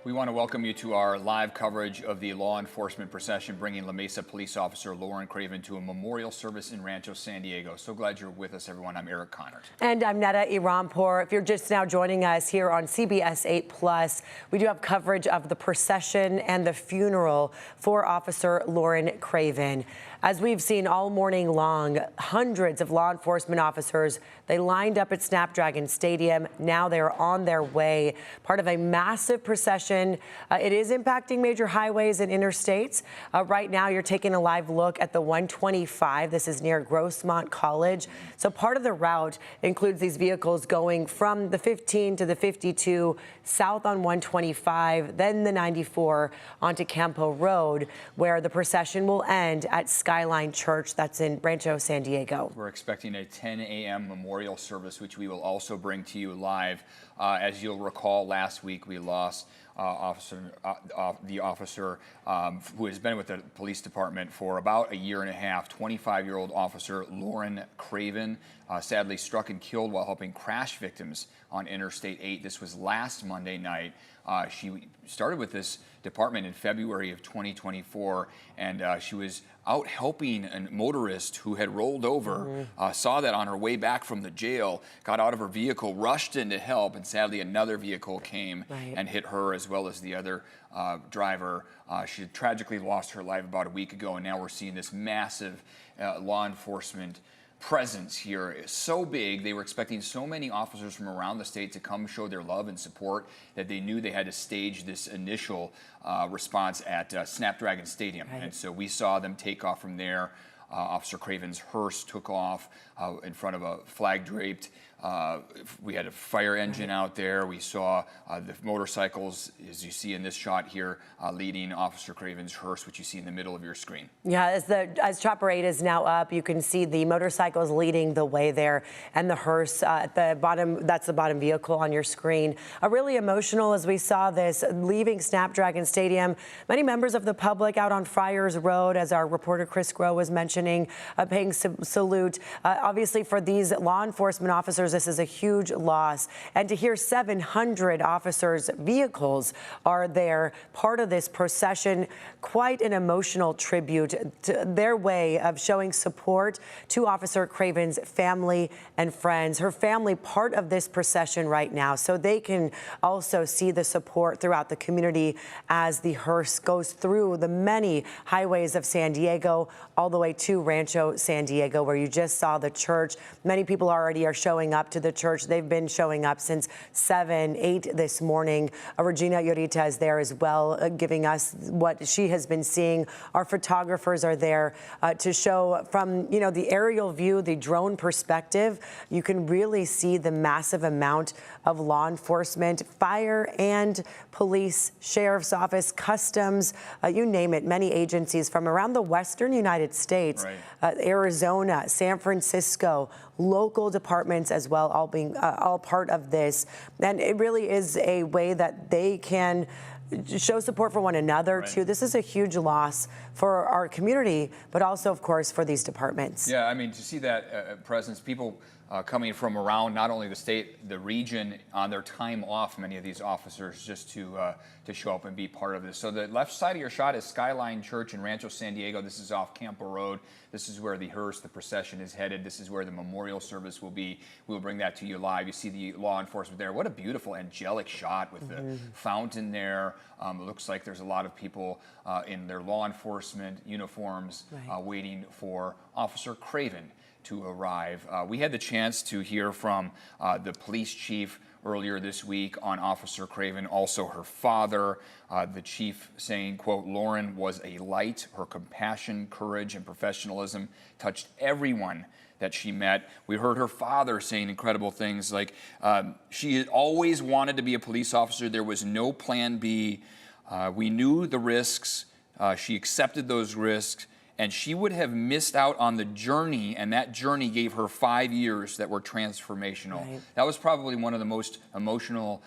We want to welcome you to our live coverage of the law enforcement procession bringing La Mesa Police Officer Lauren Craven to a memorial service in Rancho San Diego. So glad you're with us, everyone. I'm Eric Connert. And I'm Netta Irampour. If you're just now joining us here on CBS 8+, we do have coverage of the procession and the funeral for Officer Lauren Craven. As we've seen all morning long, hundreds of law enforcement officers, they lined up at Snapdragon Stadium. Now they're on their way, part of a massive procession. It is impacting major highways and interstates. Right now, you're taking a live look at the 125. This is near Grossmont College. So part of the route includes these vehicles going from the 15 to the 52 south on 125, then the 94 onto Campo Road, where the procession will end at Skyline Church. That's in Rancho San Diego. We're expecting a 10 a.m. memorial service, which we will also bring to you live. As you'll recall, last week we lost the officer who has been with the police department for about a year and a half, 25-year-old officer Lauren Craven, sadly struck and killed while helping crash victims on Interstate 8. This was last Monday night. She started with this department in February of 2024, and she was out helping a motorist who had rolled over, saw that on her way back from the jail, got out of her vehicle, rushed in to help, and sadly another vehicle came and hit her as well as the other driver. She had tragically lost her life about a week ago, and now we're seeing this massive law enforcement presence here is so big. They were expecting so many officers from around the state to come show their love and support that they knew they had to stage this initial response at Snapdragon Stadium. And so we saw them take off from there. Officer Craven's hearse took off in front of a flag-draped. We had a fire engine out there. We saw the motorcycles, as you see in this shot here, leading Officer Craven's hearse, which you see in the middle of your screen. Yeah, as Chopper 8 is now up, you can see the motorcycles leading the way there, and the hearse at the bottom. That's the bottom vehicle on your screen. Really emotional as we saw this leaving Snapdragon Stadium. Many members of the public out on Friars Road, as our reporter Chris Groh was mentioning, paying salute. Obviously, for these law enforcement officers, this is a huge loss. And to hear 700 officers' vehicles are there, part of this procession, quite an emotional tribute to their way of showing support to Officer Craven's family and friends. Her family part of this procession right now, so they can also see the support throughout the community as the hearse goes through the many highways of San Diego, all the way to Rancho San Diego, where you just saw the church. Many people already are showing up to the church. They've been showing up since 7, 8 this morning. Regina Yorita is there as well, giving us what she has been seeing. Our photographers are there to show from, the aerial view, the drone perspective. You can really see the massive amount of law enforcement, fire and police, sheriff's office, customs, you name it, many agencies from around the western United States, Arizona, San Francisco, local departments as well, all being all part of this. And it really is a way that they can show support for one another too. This is a huge loss for our community, but also, of course, for these departments. Yeah, I mean, to see that presence, people coming from around not only the state, the region, on their time off, many of these officers, just to show up and be part of this. So the left side of your shot is Skyline Church in Rancho San Diego. This is off Campo Road. This is where the hearse, the procession is headed. This is where the memorial service will be. We'll bring that to you live. You see the law enforcement there. What a beautiful angelic shot with the fountain there. It looks like there's a lot of people in their law enforcement uniforms waiting for Officer Craven to arrive. We had the chance to hear from the police chief earlier this week on Officer Craven, also her father. The chief saying, quote, "Lauren was a light. Her compassion, courage, and professionalism touched everyone that she met." We heard her father saying incredible things like she had always wanted to be a police officer. There was no plan B. We knew the risks. She accepted those risks. And she would have missed out on the journey, and that journey gave her 5 years that were transformational. That was probably one of the most emotional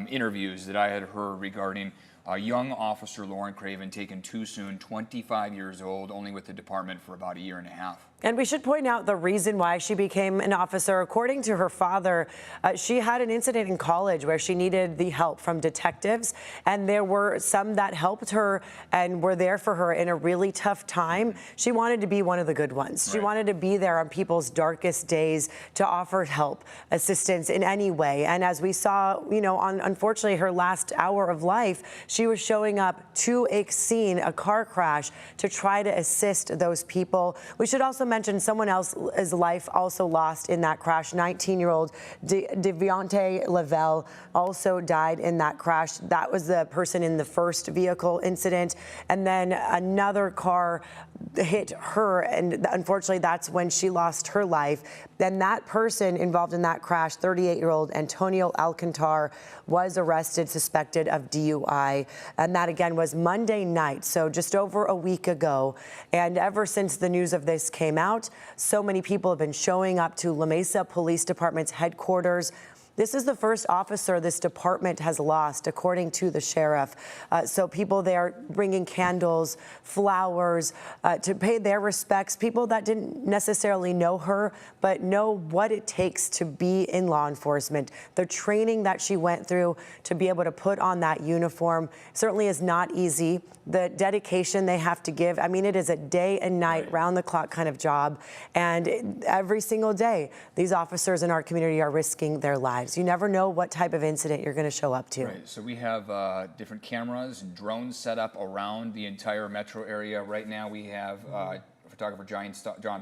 interviews that I had heard regarding young Officer Lauren Craven, taken too soon, 25 years old, only with the department for about a year and a half. And we should point out the reason why she became an officer. According to her father, she had an incident in college where she needed the help from detectives, and there were some that helped her and were there for her in a really tough time. She wanted to be one of the good ones. She wanted to be there on people's darkest days to offer help, assistance in any way. And as we saw, you know, on unfortunately her last hour of life, she was showing up to a scene, a car crash, to try to assist those people. We should also mention someone else's life also lost in that crash. 19-year-old Devionte Lavelle also died in that crash. That was the person in the first vehicle incident. And then another car hit her, and unfortunately that's when she lost her life. Then that person involved in that crash, 38-year-old Antonio Alcantar, was arrested, suspected of DUI. And that again was Monday night, so just over a week ago. And ever since the news of this came out, so many people have been showing up to La Mesa Police Department's headquarters. This is the first officer this department has lost, according to the sheriff. So people there bringing candles, flowers, to pay their respects. People that didn't necessarily know her, but know what it takes to be in law enforcement. The training that she went through to be able to put on that uniform certainly is not easy. The dedication they have to give, I mean, it is a day and night, round-the-clock kind of job. And every single day, these officers in our community are risking their lives. You never know what type of incident you're going to show up to. Right. So we have different cameras and drones set up around the entire metro area. Right now we have photographer John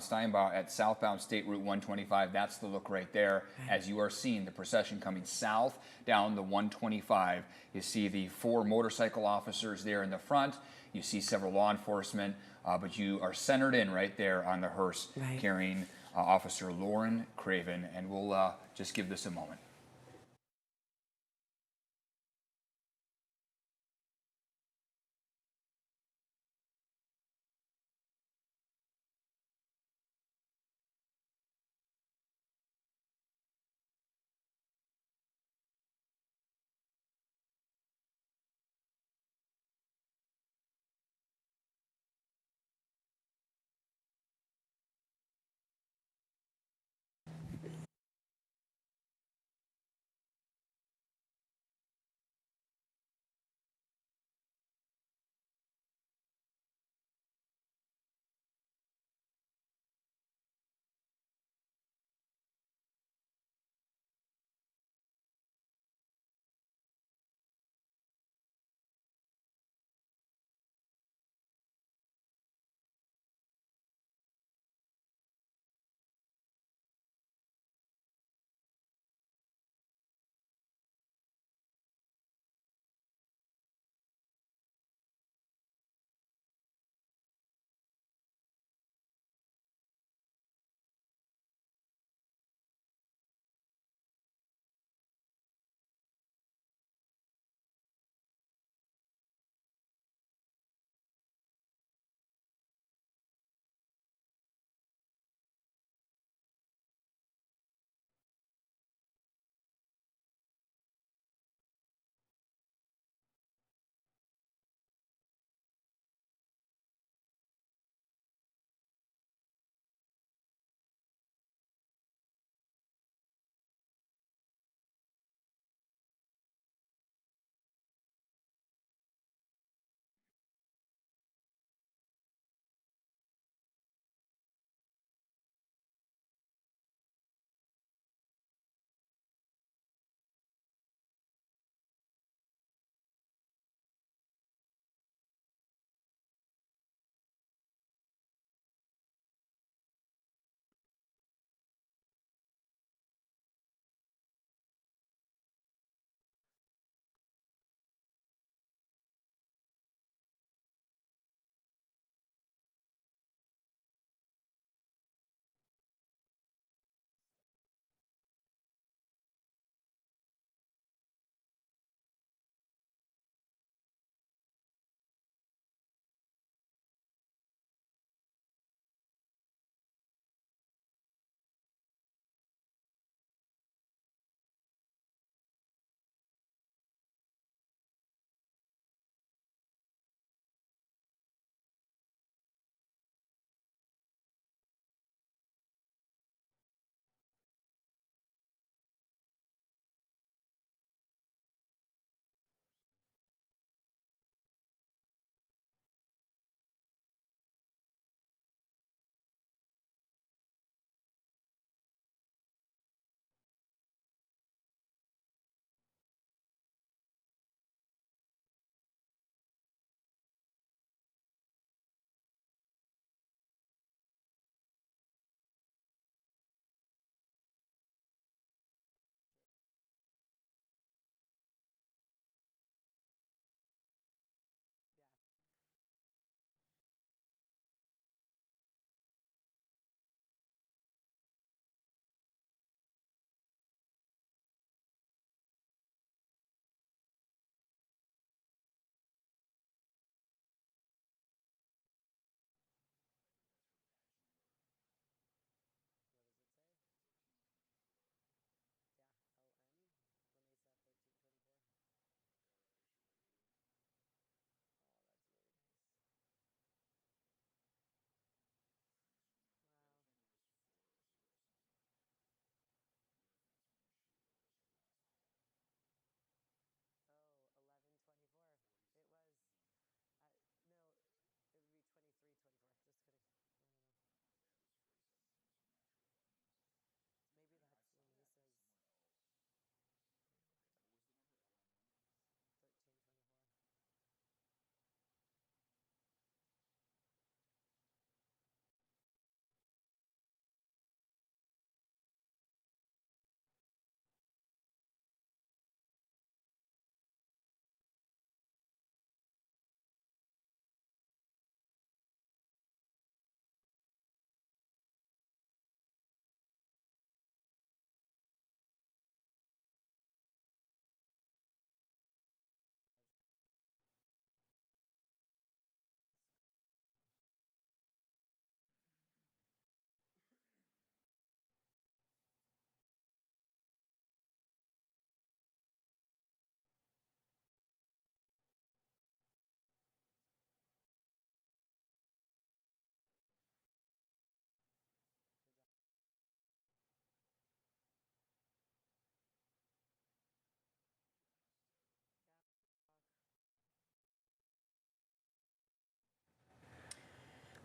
Steinbaugh at southbound State Route 125. That's the look right there. As you are seeing the procession coming south down the 125, you see the 4 motorcycle officers there in the front. You see several law enforcement, but you are centered in right there on the hearse carrying Officer Lauren Craven. And we'll just give this a moment.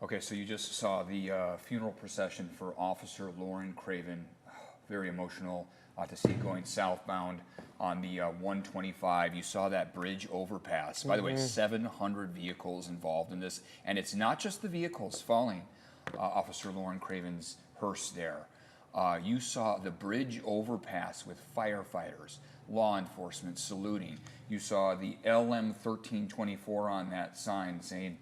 Okay, so you just saw the funeral procession for Officer Lauren Craven. Very emotional to see going southbound on the 125. You saw that bridge overpass. By the way, 700 vehicles involved in this. And it's not just the vehicles following Officer Lauren Craven's hearse there. You saw the bridge overpass with firefighters, law enforcement saluting. You saw the LM 1324 on that sign saying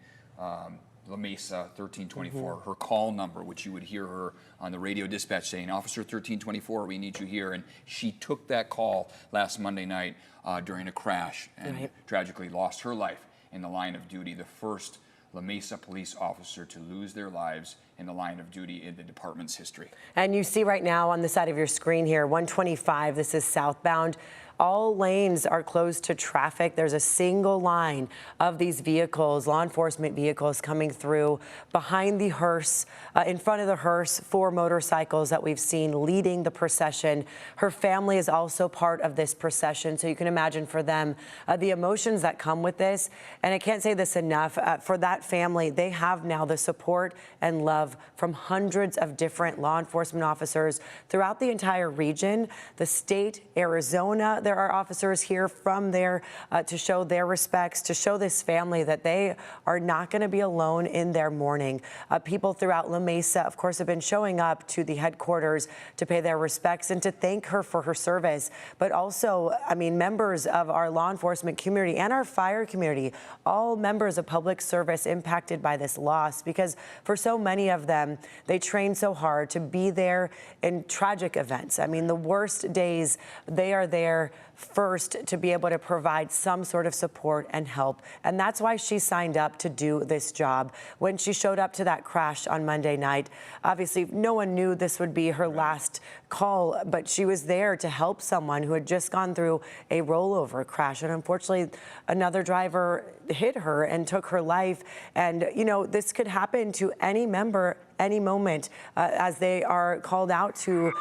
La Mesa 1324, her call number, which you would hear her on the radio dispatch saying, Officer 1324, we need you here. And she took that call last Monday night during a crash and tragically lost her life in the line of duty, the first La Mesa police officer to lose their lives in the line of duty in the department's history. And you see right now on the side of your screen here, 125, this is southbound. All lanes are closed to traffic. There's a single line of these vehicles, law enforcement vehicles coming through behind the hearse, in front of the hearse, 4 motorcycles that we've seen leading the procession. Her family is also part of this procession, so you can imagine for them the emotions that come with this. And I can't say this enough, for that family, they have now the support and love from hundreds of different law enforcement officers throughout the entire region, the state, Arizona. There are officers here from there to show their respects, to show this family that they are not going to be alone in their mourning. People throughout La Mesa, of course, have been showing up to the headquarters to pay their respects and to thank her for her service. But also, I mean, members of our law enforcement community and our fire community, all members of public service impacted by this loss, because for so many of them, they train so hard to be there in tragic events. I mean, the worst days, they are there first to be able to provide some sort of support and help. And that's why she signed up to do this job. When she showed up to that crash on Monday night, obviously no one knew this would be her last call, but she was there to help someone who had just gone through a rollover crash. And unfortunately, another driver hit her and took her life. And, you know, this could happen to any member any moment as they are called out to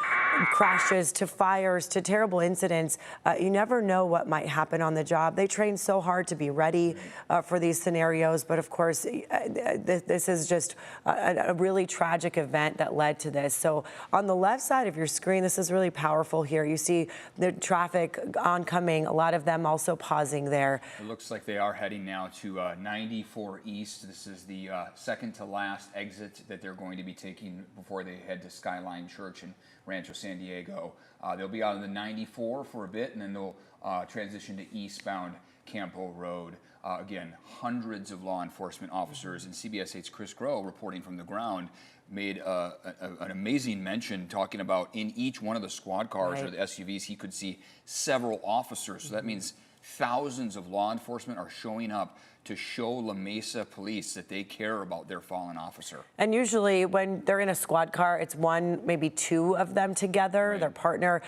crashes, to fires, to terrible incidents. You never know what might happen on the job. They train so hard to be ready for these scenarios. But of course, this is just a really tragic event that led to this. So on the left side of your screen, this is really powerful here. You see the traffic oncoming, a lot of them also pausing there. It looks like they are heading now to 94 East. This is the second to last exit that they're going to be taking before they head to Skyline Church in Rancho San Diego. They'll be out on the 94 for a bit, and then they'll transition to eastbound Campo Road. Again, hundreds of law enforcement officers, and CBS 8's Chris Groh, reporting from the ground, made an amazing mention talking about in each one of the squad cars or the SUVs, he could see several officers. So that means thousands of law enforcement are showing up to show La Mesa police that they care about their fallen officer. And usually when they're in a squad car, it's one, maybe 2 of them together, their partner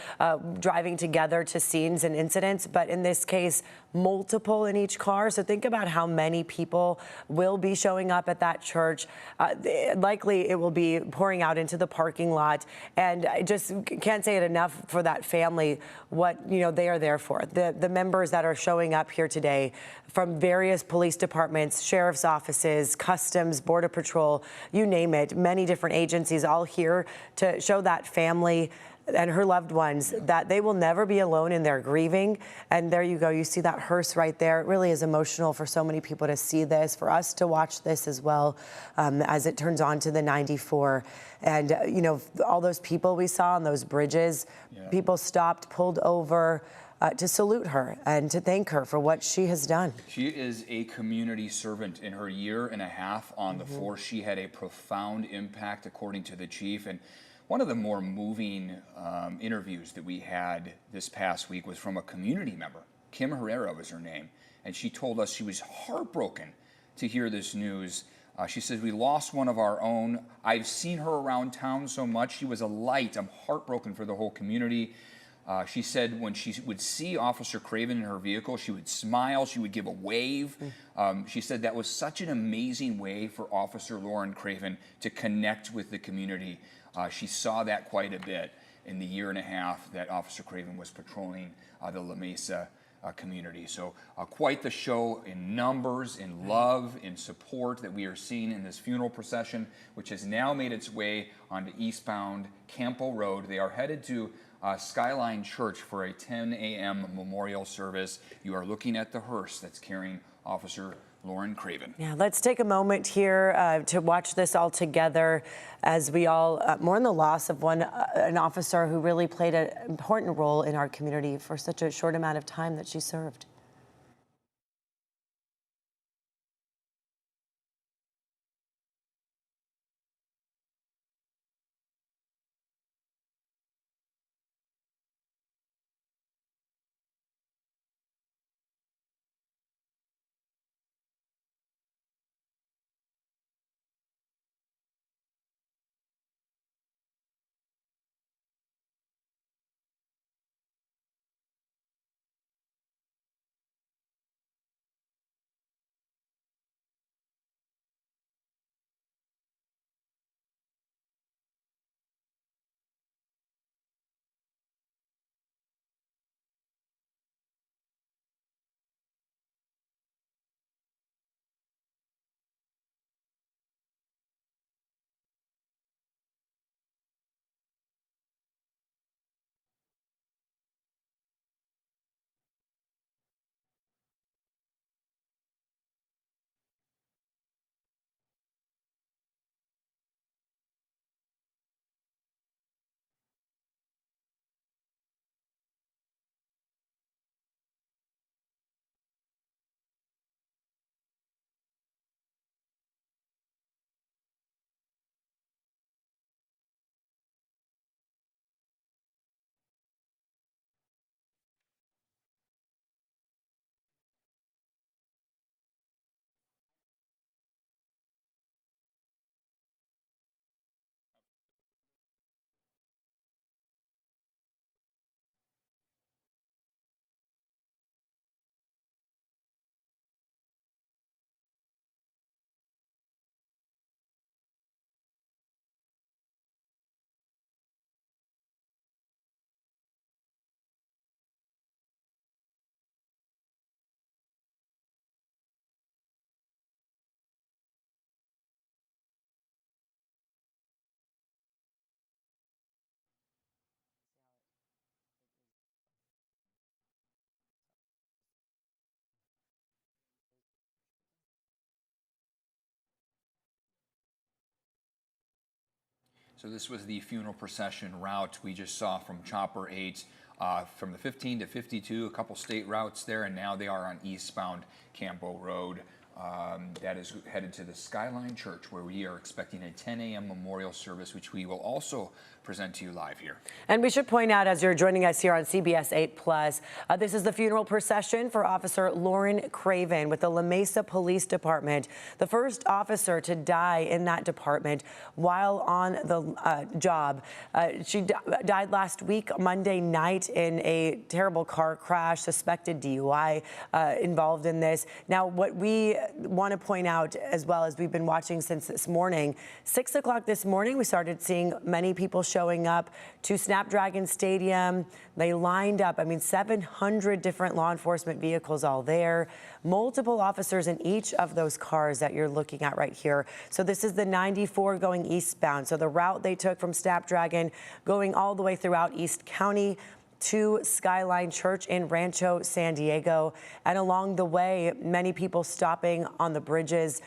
driving together to scenes and incidents. But in this case, multiple in each car. So think about how many people will be showing up at that church. Likely it will be pouring out into the parking lot. And I just can't say it enough for that family, what they are there for. The members that are showing up here today from various police departments, sheriff's offices, customs, border patrol, you name it, many different agencies all here to show that family and her loved ones that they will never be alone in their grieving. And there you go, you see that hearse right there. It really is emotional for so many people to see this, for us to watch this as well as it turns on to the 94. And all those people we saw on those bridges, people stopped, pulled over, to salute her and to thank her for what she has done. She is a community servant. In her year and a half on the force, she had a profound impact, according to the chief. And one of the more moving interviews that we had this past week was from a community member. Kim Herrera was her name. And she told us she was heartbroken to hear this news. She says, we lost one of our own. I've seen her around town so much. She was a light. I'm heartbroken for the whole community. She said when she would see Officer Craven in her vehicle, she would smile, she would give a wave. She said that was such an amazing way for Officer Lauren Craven to connect with the community. She saw that quite a bit in the year and a half that Officer Craven was patrolling the La Mesa community. So quite the show in numbers, in love, in support that we are seeing in this funeral procession, which has now made its way onto eastbound Campo Road. They are headed to Skyline Church for a 10 a.m. memorial service. You are looking at the hearse that's carrying Officer Lauren Craven. Yeah, let's take a moment here to watch this all together as we all mourn the loss of an officer who really played an important role in our community for such a short amount of time that she served. So this was the funeral procession route we just saw from Chopper 8, from the 15 to 52, a couple state routes there, and now they are on eastbound Campo Road. That is headed to the Skyline Church, where we are expecting a 10 a.m. memorial service, which we will also present to you live here. And we should point out, as you're joining us here on CBS 8 Plus, this is the funeral procession for Officer Lauren Craven with the La Mesa Police Department, the first officer to die in that department while on the job. She died last week, Monday night, in a terrible car crash, suspected DUI involved in this. Now, what we want to point out, as well as we've been watching since this morning, 6 o'clock this morning, we started seeing many people showing up to Snapdragon Stadium. They lined up, 700 different law enforcement vehicles all there, multiple officers in each of those cars that you're looking at right here. So this is the 94 going eastbound. So the route they took from Snapdragon going all the way throughout East County to Skyline Church in Rancho San Diego. And along the way, many people stopping on the bridges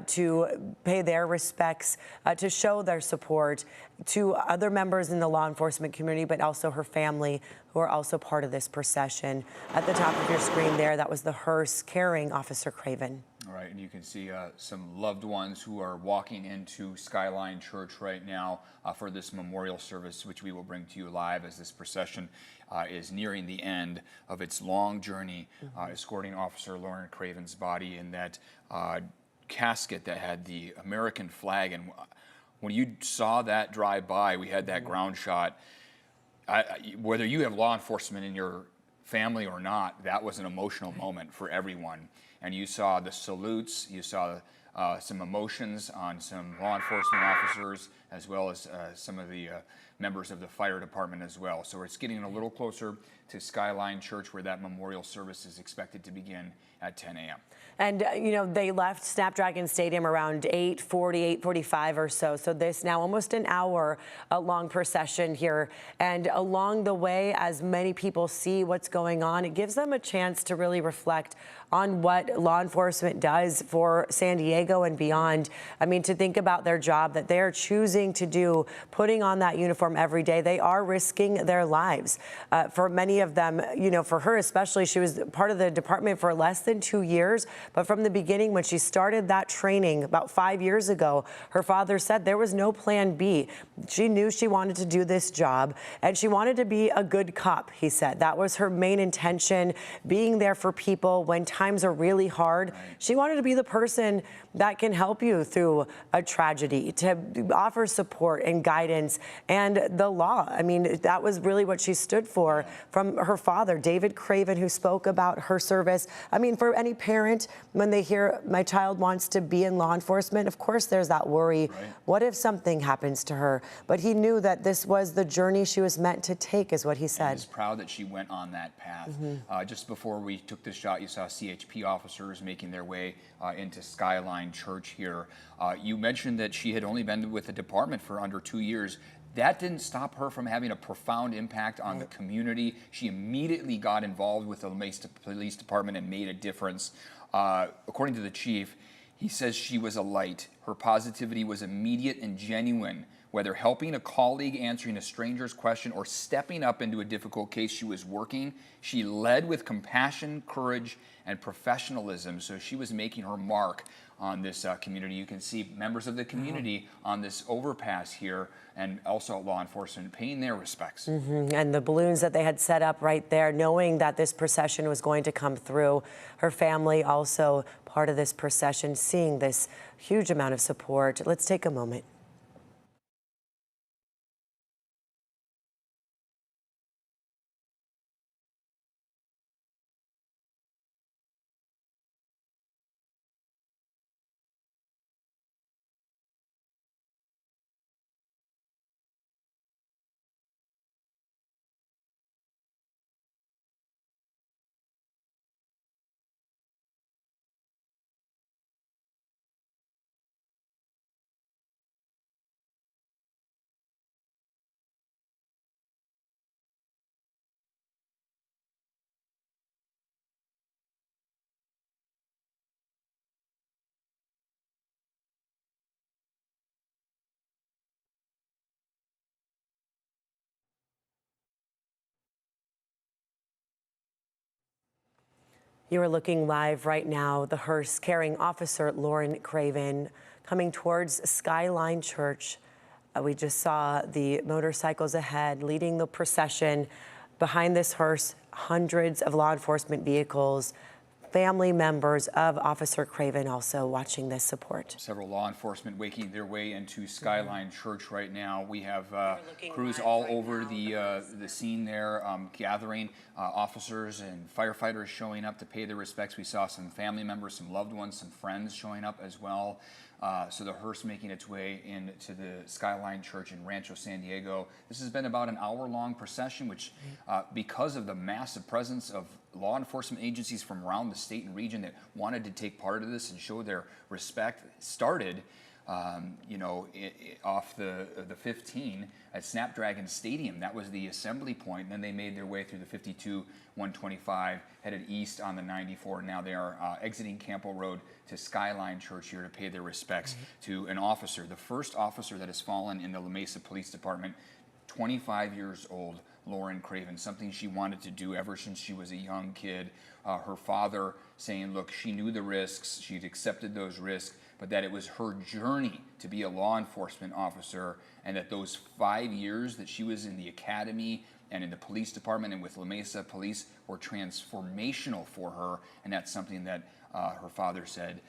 to pay their respects, to show their support to other members in the law enforcement community, but also her family, who are also part of this procession. At the top of your screen there, that was the hearse carrying Officer Craven. All right, and you can see some loved ones who are walking into Skyline Church right now for this memorial service, which we will bring to you live as this procession is nearing the end of its long journey, escorting Officer Lauren Craven's body in that casket that had the American flag. And when you saw that drive by, we had that ground shot. Whether you have law enforcement in your family or not, that was an emotional moment for everyone. And you saw the salutes, you saw some emotions on some law enforcement officers, as well as some of the members of the fire department as well. So it's getting a little closer to Skyline Church, where that memorial service is expected to begin at 10 a.m. And, you know, they left Snapdragon Stadium around 8:40, 8:45 or so. So this now almost an hour long procession here. And along the way, as many people see what's going on, it gives them a chance to really reflect on what law enforcement does for San Diego and beyond. I mean, to think about their job that they're choosing to do, putting on that uniform every day, they are risking their lives. For many of them, you know, for her especially, she was part of the department for less than 2 years. But from the beginning, when she started that training about 5 years ago, her father said there was no plan B. She knew she wanted to do this job, and she wanted to be a good cop, he said. That was her main intention, being there for people when times are really hard. She wanted to be the person that can help you through a tragedy, to offer support and guidance and the law. I mean, that was really what she stood for from her father, David Craven, who spoke about her service. I mean, for any parent, when they hear my child wants to be in law enforcement, of course there's that worry. Right. What if something happens to her? But he knew that this was the journey she was meant to take, is what he said. And he's proud that she went on that path. Just before we took this shot, you saw CHP officers making their way into Skyline Church here. You mentioned that she had only been with the department for under 2 years. That didn't stop her from having a profound impact on the community. She immediately got involved with the Mesa Police Department and made a difference. According to the chief, he says she was a light. Her positivity was immediate and genuine. Whether helping a colleague, answering a stranger's question, or stepping up into a difficult case she was working, she led with compassion, courage, and professionalism. So she was making her mark on this community. You can see members of the community on this overpass here, and also law enforcement paying their respects. And the balloons that they had set up right there, knowing that this procession was going to come through. Her family also part of this procession, seeing this huge amount of support. Let's take a moment. You are looking live right now, the hearse carrying Officer Lauren Craven coming towards Skyline Church. We just saw the motorcycles ahead leading the procession. Behind this hearse, hundreds of law enforcement vehicles, family members of Officer Craven also watching this support. Several law enforcement making their way into Skyline Church right now. We have crews all over the scene there, gathering officers and firefighters showing up to pay their respects. We saw some family members, some loved ones, some friends showing up as well. So the hearse making its way into the Skyline Church in Rancho San Diego. This has been about an hour-long procession, which because of the massive presence of law enforcement agencies from around the state and region that wanted to take part of this and show their respect, started off the 15 at Snapdragon Stadium. That was the assembly point. And then they made their way through the 52, 125, headed east on the 94. Now they are exiting Campo Road to Skyline Church here to pay their respects to an officer, the first officer that has fallen in the La Mesa Police Department, 25 years old, Lauren Craven, something she wanted to do ever since she was a young kid. Her father saying, look, she knew the risks, she'd accepted those risks, but that it was her journey to be a law enforcement officer, and that those 5 years that she was in the academy and in the police department and with La Mesa Police were transformational for her, and that's something that her father said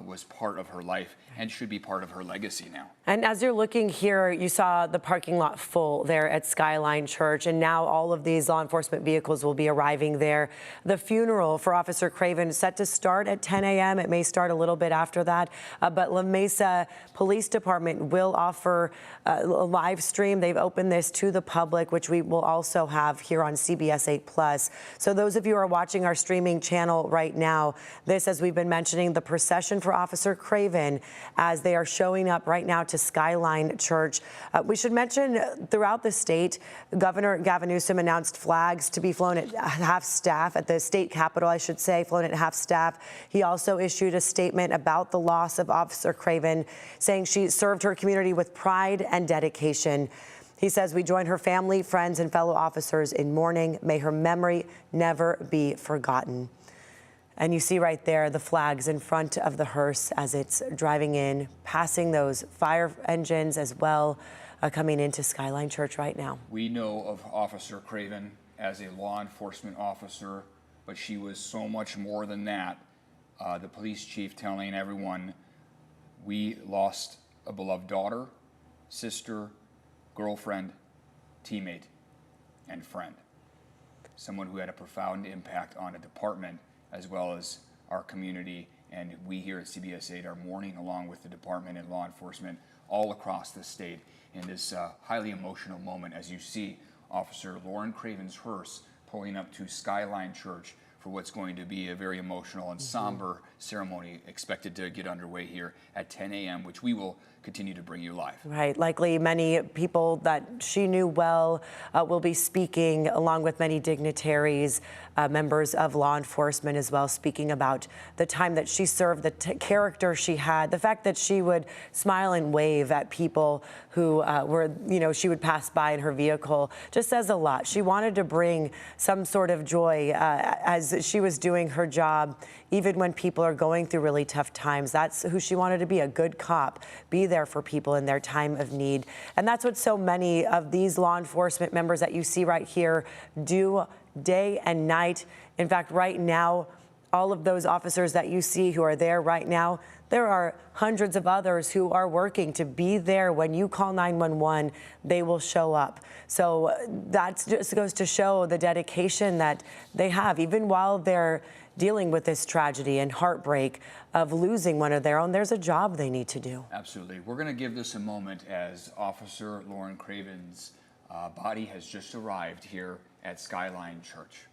was part of her life and should be part of her legacy now. And as you're looking here, you saw the parking lot full there at Skyline Church, and now all of these law enforcement vehicles will be arriving there. The funeral for Officer Craven is set to start at 10 a.m. It may start a little bit after that, but La Mesa Police Department will offer a live stream. They've opened this to the public, which we will also have here on CBS 8+. So those of you who are watching our streaming channel right now, this, as we've been mentioning, the procession for Officer Craven, as they are showing up right now to Skyline Church. We should mention throughout the state, Governor Gavin Newsom announced flags to be flown at half staff at the state capitol, I should say, flown at half staff. He also issued a statement about the loss of Officer Craven, saying she served her community with pride and dedication. He says, "We join her family, friends, and fellow officers in mourning. May her memory never be forgotten." And you see right there the flags in front of the hearse as it's driving in, passing those fire engines as well, coming into Skyline Church right now. We know of Officer Craven as a law enforcement officer, but she was so much more than that. The police chief telling everyone, we lost a beloved daughter, sister, girlfriend, teammate, and friend. Someone who had a profound impact on a department as well as our community, and we here at CBS 8 are mourning along with the department and law enforcement all across the state in this highly emotional moment as you see Officer Lauren Craven's hearse pulling up to Skyline Church for what's going to be a very emotional and somber ceremony expected to get underway here at 10 a.m., which we will continue to bring you live. Right. Likely many people that she knew well will be speaking, along with many dignitaries, members of law enforcement as well, speaking about the time that she served, the character she had, the fact that she would smile and wave at people who she would pass by in her vehicle, just says a lot. She wanted to bring some sort of joy as she was doing her job, even when people are going through really tough times. That's who she wanted to be, a good cop, be there for people in their time of need. And that's what so many of these law enforcement members that you see right here do day and night. In fact, right now, all of those officers that you see who are there right now, there are hundreds of others who are working to be there when you call 911, they will show up. So that just goes to show the dedication that they have, even while they're dealing with this tragedy and heartbreak of losing one of their own. There's a job they need to do. Absolutely. We're going to give this a moment as Officer Lauren Craven's body has just arrived here at Skyline Church.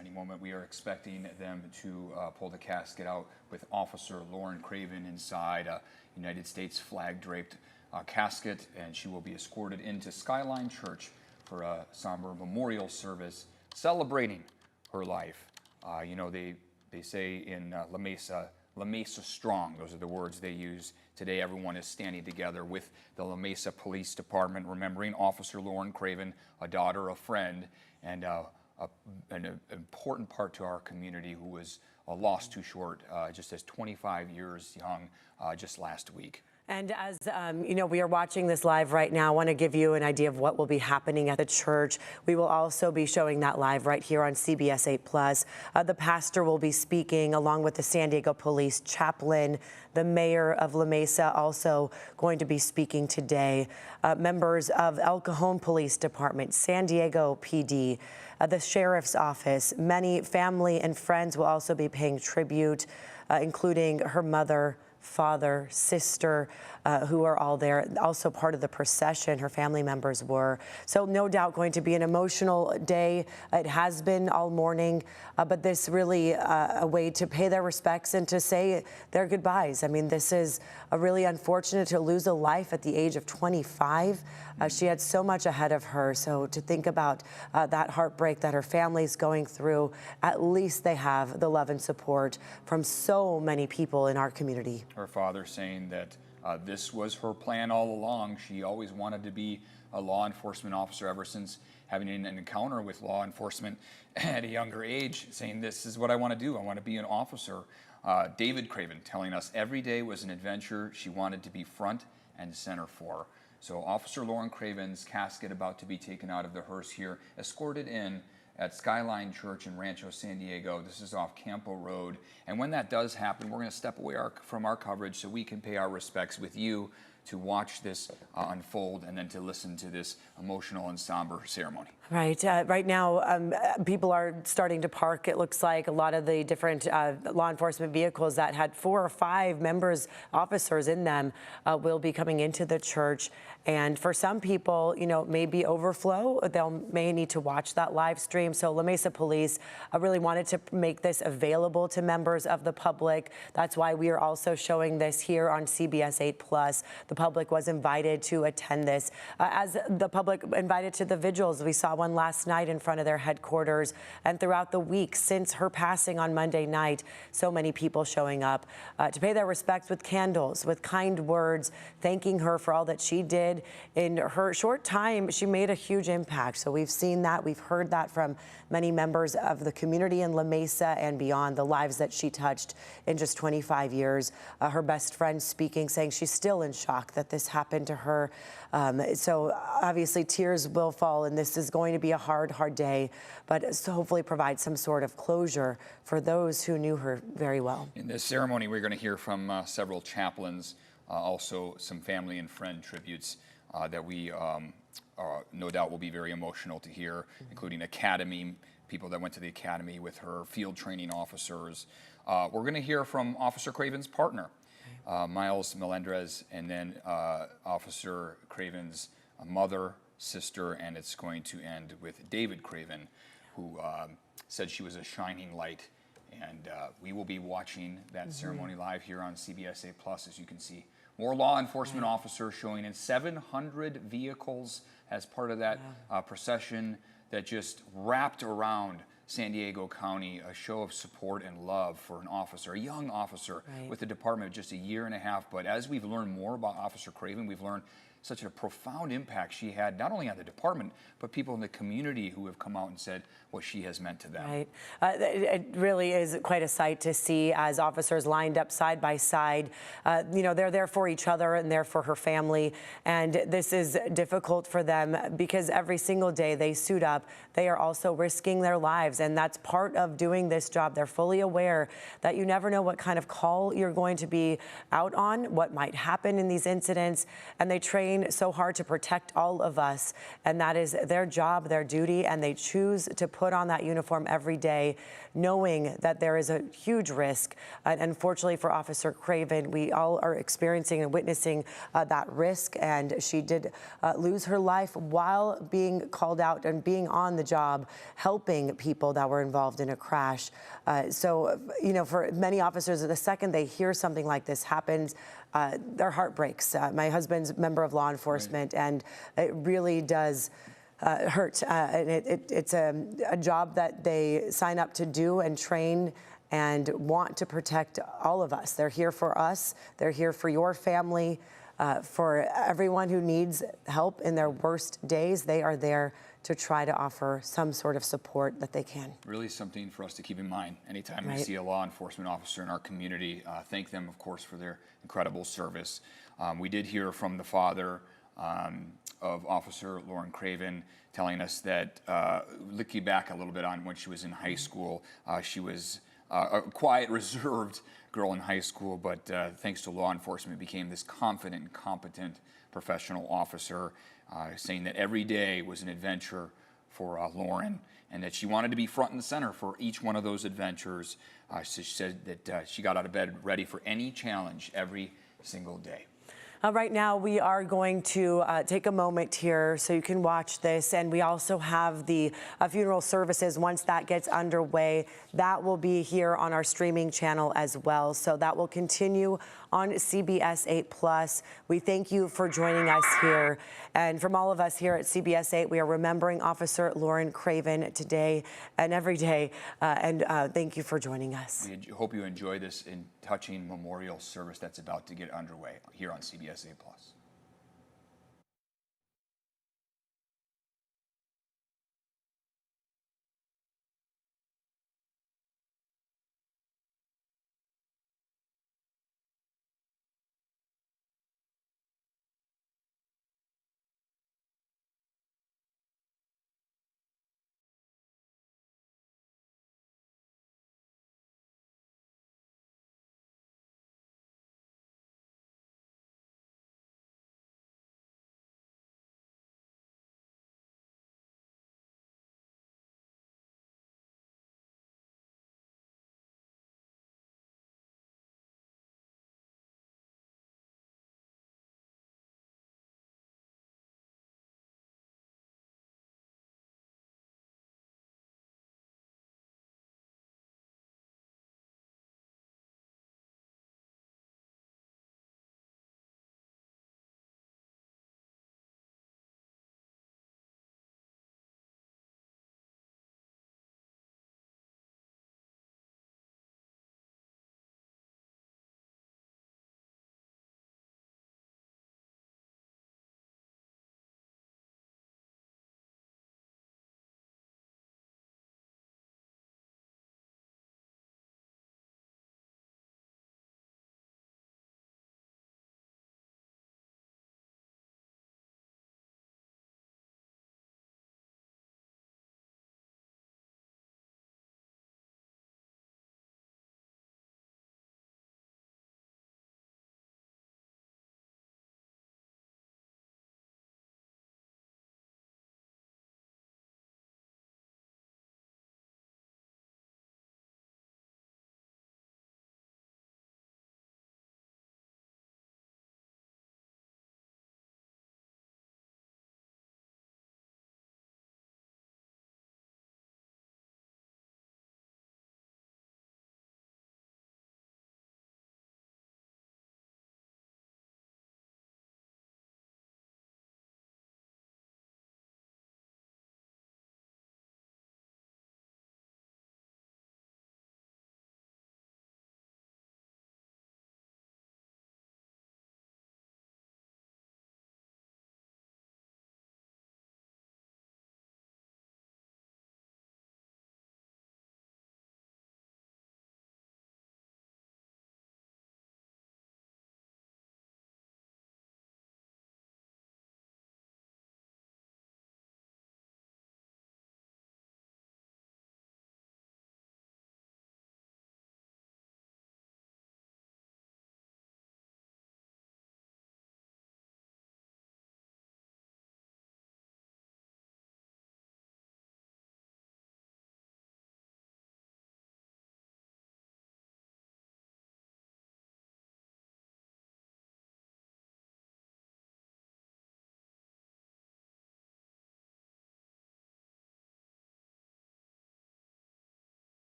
any moment. We are expecting them to pull the casket out with Officer Lauren Craven inside a United States flag draped casket, and she will be escorted into Skyline Church for a somber memorial service celebrating her life. You know, they say in La Mesa strong. Those are the words they use. Today, everyone is standing together with the La Mesa Police Department, remembering Officer Lauren Craven, a daughter, a friend, and an important part to our community who was lost too short, just as 25 years young, just last week. And as you know, we are watching this live right now. I want to give you an idea of what will be happening at the church. We will also be showing that live right here on CBS 8+. The pastor will be speaking along with the San Diego Police Chaplain. The mayor of La Mesa also going to be speaking today. Members of El Cajon Police Department, San Diego PD, the Sheriff's Office, many family and friends will also be paying tribute, including her mother, father, sister, who are all there. Also part of the procession, her family members were. So no doubt going to be an emotional day. It has been all morning, but this really a way to pay their respects and to say their goodbyes. I mean, this is really unfortunate to lose a life at the age of 25. She had so much ahead of her. So to think about that heartbreak that her family's going through, at least they have the love and support from so many people in our community. Her father saying that this was her plan all along. She always wanted to be a law enforcement officer ever since having an encounter with law enforcement at a younger age, saying this is what I want to do. I want to be an officer. David Craven telling us every day was an adventure she wanted to be front and center for. So Officer Lauren Craven's casket about to be taken out of the hearse here, escorted in at Skyline Church in Rancho San Diego. This is off Campo Road. And when that does happen, we're going to step away from our coverage so we can pay our respects with you to watch this unfold and then to listen to this emotional and somber ceremony. Right. Right now, people are starting to park. It looks like a lot of the different law enforcement vehicles that had 4 or 5 officers in them, will be coming into the church. And for some people, you know, maybe overflow. May need to watch that live stream. So La Mesa Police really wanted to make this available to members of the public. That's why we are also showing this here on CBS 8+. The public was invited to attend this. As the public invited to the vigils, we saw one last night in front of their headquarters, and throughout the week since her passing on Monday night, so many people showing up to pay their respects with candles, with kind words, thanking her for all that she did. In her short time, she made a huge impact. So we've seen that, we've heard that from many members of the community in La Mesa and beyond, the lives that she touched in just 25 years. Her best friend speaking, saying she's still in shock that this happened to her. So obviously tears will fall, and this is going to be a hard day, but so hopefully provide some sort of closure for those who knew her very well. In this ceremony, we're going to hear from several chaplains, also some family and friend tributes that we no doubt will be very emotional to hear, including academy, people that went to the academy with her, field training officers. We're going to hear from Officer Craven's partner, Miles Melendrez, and then Officer Craven's mother, sister, and it's going to end with David Craven, who said she was a shining light. And we will be watching that ceremony live here on CBS 8+, as you can see. More law enforcement officers showing in 700 vehicles as part of that procession that just wrapped around San Diego County, a show of support and love for an officer, a young officer with the department of just a year and a half. But as we've learned more about Officer Craven, we've learned such a profound impact she had, not only on the department, but people in the community who have come out and said what she has meant to them. Right. It really is quite a sight to see as officers lined up side by side. You know, they're there for each other and there for her family. And this is difficult for them because every single day they suit up. They are also risking their lives. And that's part of doing this job. They're fully aware that you never know what kind of call you're going to be out on, what might happen in these incidents. And they train train so hard to protect all of us, and that is their job, their duty, and they choose to put on that uniform every day, knowing that there is a huge risk. And unfortunately for Officer Craven, we all are experiencing and witnessing that risk, and she did lose her life while being called out and being on the job, helping people that were involved in a crash. So, you know, for many officers, the second they hear something like this happens, their heart breaks. My husband's a member of law enforcement, and it really does hurt. And it's a job that they sign up to do and train and want to protect all of us. They're here for us. They're here for your family, for everyone who needs help in their worst days. They are there to try to offer some sort of support that they can. Really something for us to keep in mind anytime Right. we see a law enforcement officer in our community. Thank them, of course, for their incredible service. We did hear from the father of Officer Lauren Craven telling us that, looking back a little bit on when she was in high school, she was a quiet, reserved girl in high school, but thanks to law enforcement, became this confident and competent professional officer, saying that every day was an adventure for Lauren, and that she wanted to be front and center for each one of those adventures. So she said that she got out of bed ready for any challenge every single day. Right now, we are going to take a moment here so you can watch this. And we also have the funeral services. Once that gets underway, that will be here on our streaming channel as well. So that will continue on CBS 8+. We thank you for joining us here. And from all of us here at CBS 8, we are remembering Officer Lauren Craven today and every day. And thank you for joining us. We hope you enjoy this touching memorial service that's about to get underway here on CBS 8+.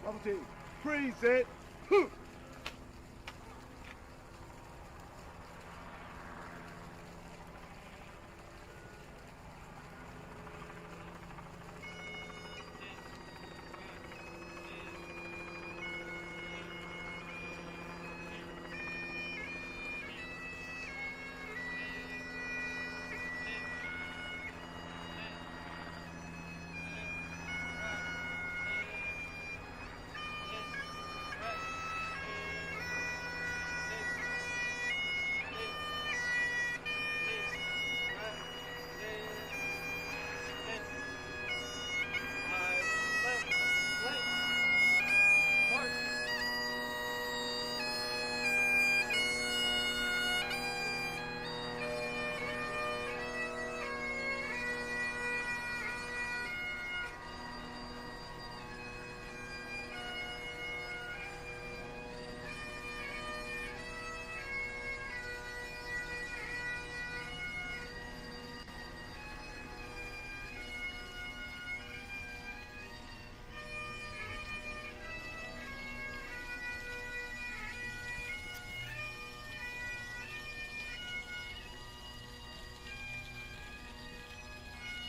Double team. Present. Huh.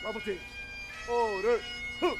Double team. Order. Huh.